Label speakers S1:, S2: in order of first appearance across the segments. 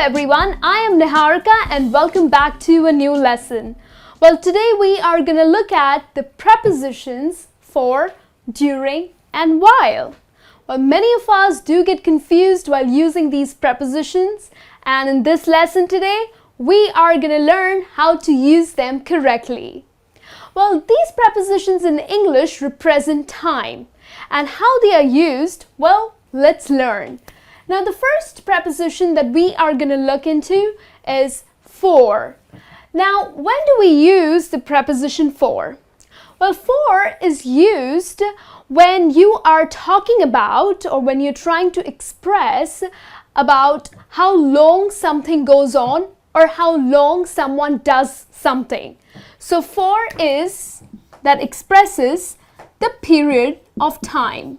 S1: everyone, I am Niharika and welcome back to a new lesson. Well, today we are going to look at the prepositions for, during and while. Well, many of us do get confused while using these prepositions, and in this lesson today we are going to learn how to use them correctly. Well, these prepositions in English represent time, and how they are used, well, let's learn. Now, the first preposition that we are going to look into is for. Now, when do we use the preposition for? Well, for is used when you are talking about or when you're trying to express about how long something goes on or how long someone does something. So, for is that expresses the period of time.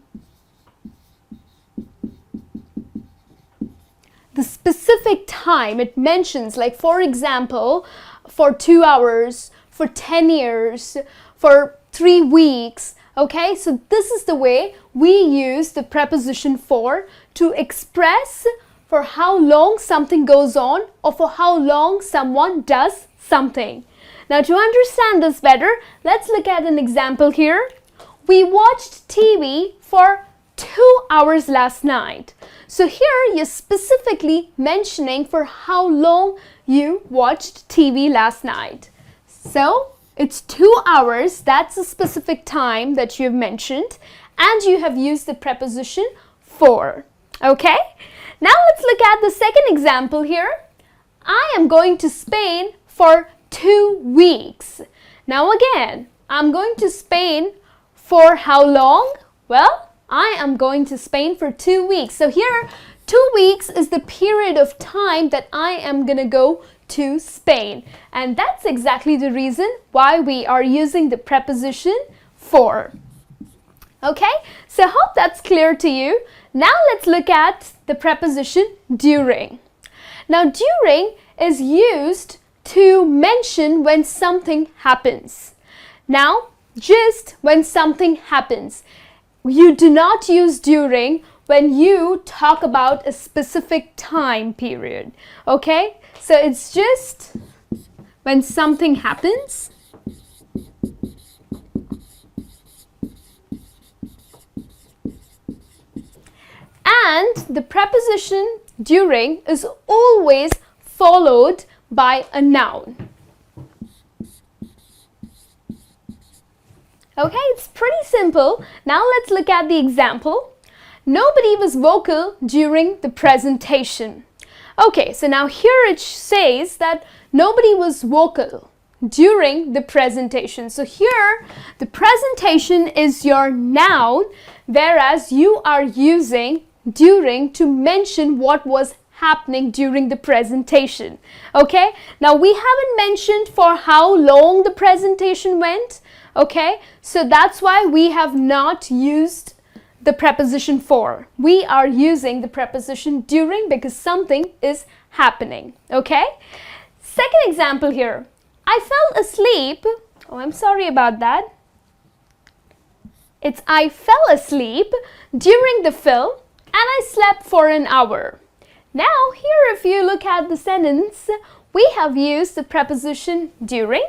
S1: The specific time it mentions, like for example, for 2 hours, for 10 years, for 3 weeks, okay? So this is the way we use the preposition for to express for how long something goes on or for how long someone does something. Now, to understand this better, let's look at an example here. We watched TV for 2 hours last night. So here you're specifically mentioning for how long you watched TV last night. So it's 2 hours, that's a specific time that you've mentioned, and you have used the preposition for. Okay? Now let's look at the second example here. I am going to Spain for 2 weeks. Now again, I'm going to Spain for how long? Well, I am going to Spain for 2 weeks. So here, 2 weeks is the period of time that I am going to go to Spain. And that's exactly the reason why we are using the preposition for. Okay, so hope that's clear to you. Now let's look at the preposition during. Now, during is used to mention when something happens. Now, just when something happens. You do not use during when you talk about a specific time period, okay? So it's just when something happens. And the preposition during is always followed by a noun. Okay, it's pretty simple. Now let's look at the example. Nobody was vocal during the presentation. Okay, so now here it says that nobody was vocal during the presentation. So here the presentation is your noun, whereas you are using during to mention what was happening during the presentation. Okay, now we haven't mentioned for how long the presentation went. Okay, so that's why we have not used the preposition for. We are using the preposition during because something is happening. Okay, second example here. I fell asleep. Oh, I'm sorry about that. It's I fell asleep during the film and I slept for an hour. Now here if you look at the sentence, we have used the preposition during.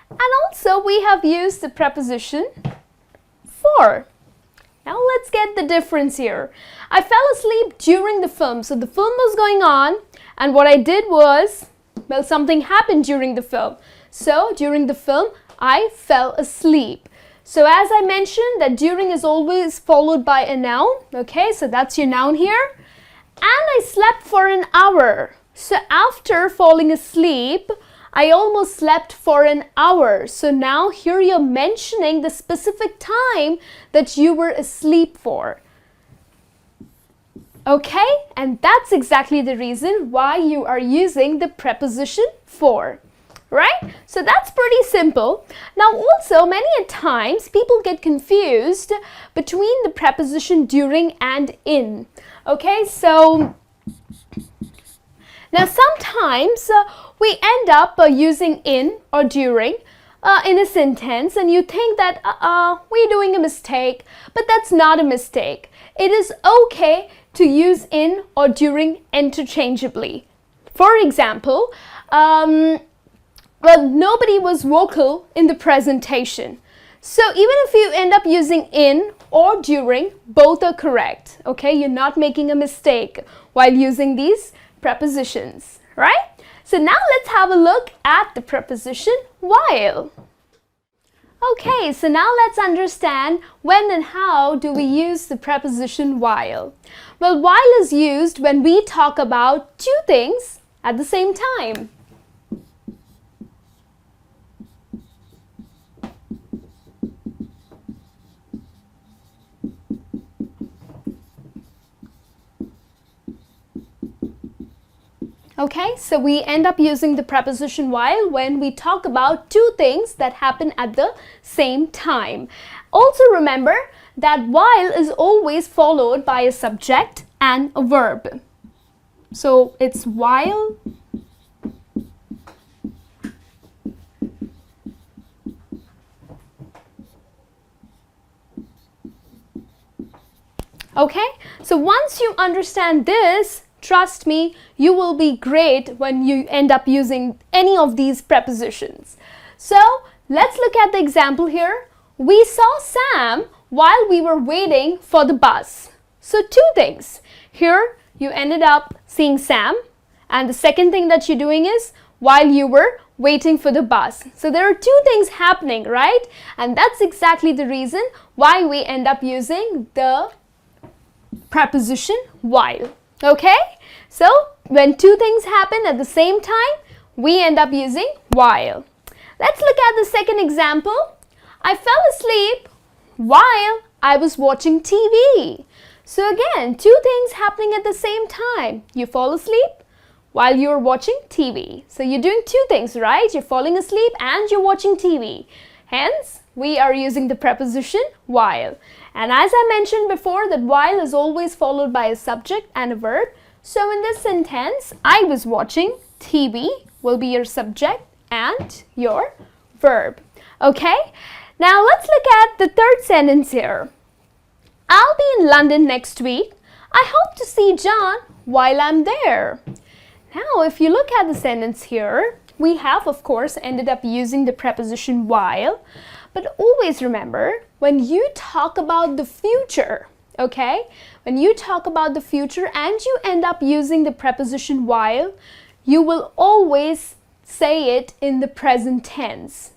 S1: And also we have used the preposition for. Now let's get the difference here. I fell asleep during the film. So the film was going on and what I did was, well, something happened during the film. So during the film, I fell asleep. So as I mentioned that during is always followed by a noun. Okay, so that's your noun here. And I slept for an hour. So after falling asleep, I almost slept for an hour. So now here you're mentioning the specific time that you were asleep for. Okay, and that's exactly the reason why you are using the preposition for. Right? So that's pretty simple. Now also many a times people get confused between the preposition during and in. Okay, so now sometimes we end up using in or during in a sentence and you think that we're doing a mistake, but that's not a mistake. It is okay to use in or during interchangeably. For example, well, nobody was vocal in the presentation. So even if you end up using in or during, both are correct. Okay, you're not making a mistake while using these prepositions, right? So now let's have a look at the preposition while. Okay, so now let's understand when and how do we use the preposition while. Well, while is used when we talk about two things at the same time. Okay, so we end up using the preposition while when we talk about two things that happen at the same time. Also remember that while is always followed by a subject and a verb. So it's while, okay? So once you understand this, trust me, you will be great when you end up using any of these prepositions. So let's look at the example here. We saw Sam while we were waiting for the bus. So two things. Here you ended up seeing Sam, and the second thing that you're doing is while you were waiting for the bus. So there are two things happening, right? And that's exactly the reason why we end up using the preposition while. Okay, so when two things happen at the same time, we end up using while. Let's look at the second example. I fell asleep while I was watching TV. So again, two things happening at the same time. You fall asleep while you're watching TV. So you're doing two things, right? You're falling asleep and you're watching TV. Hence, we are using the preposition while. And as I mentioned before, that while is always followed by a subject and a verb. So in this sentence, I was watching TV will be your subject and your verb. Okay? Now let's look at the third sentence here. I'll be in London next week. I hope to see John while I'm there. Now, if you look at the sentence here, we have, of course, ended up using the preposition while. But always remember, when you talk about the future, okay? When you talk about the future and you end up using the preposition while, you will always say it in the present tense.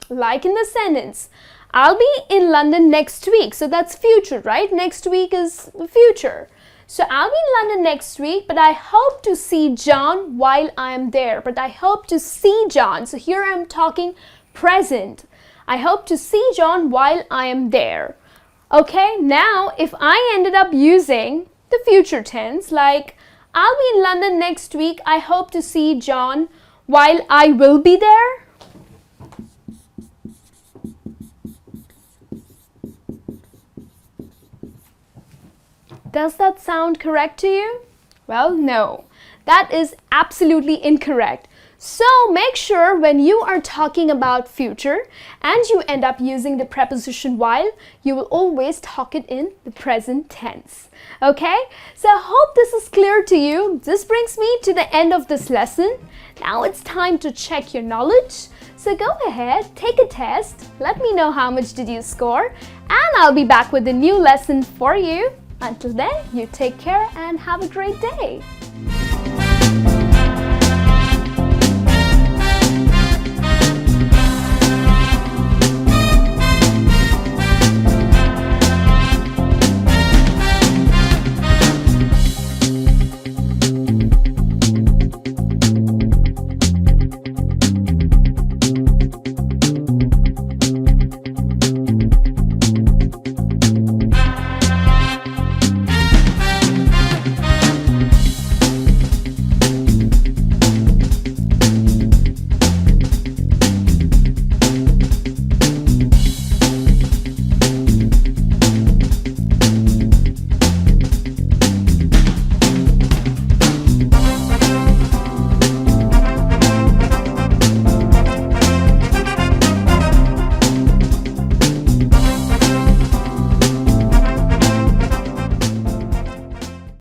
S1: Like in the sentence, I'll be in London next week. So that's future, right? Next week is the future. So I'll be in London next week, but I hope to see John while I'm there. But I hope to see John. So here I'm talking present. I hope to see John while I am there. Okay, now if I ended up using the future tense, like I'll be in London next week, I hope to see John while I will be there. Does that sound correct to you? Well, no. That is absolutely incorrect. So make sure when you are talking about future and you end up using the preposition while, you will always talk it in the present tense. Okay? So I hope this is clear to you. This brings me to the end of this lesson. Now it's time to check your knowledge. So go ahead, take a test. Let me know how much did you score. And I'll be back with a new lesson for you. Until then, you take care and have a great day.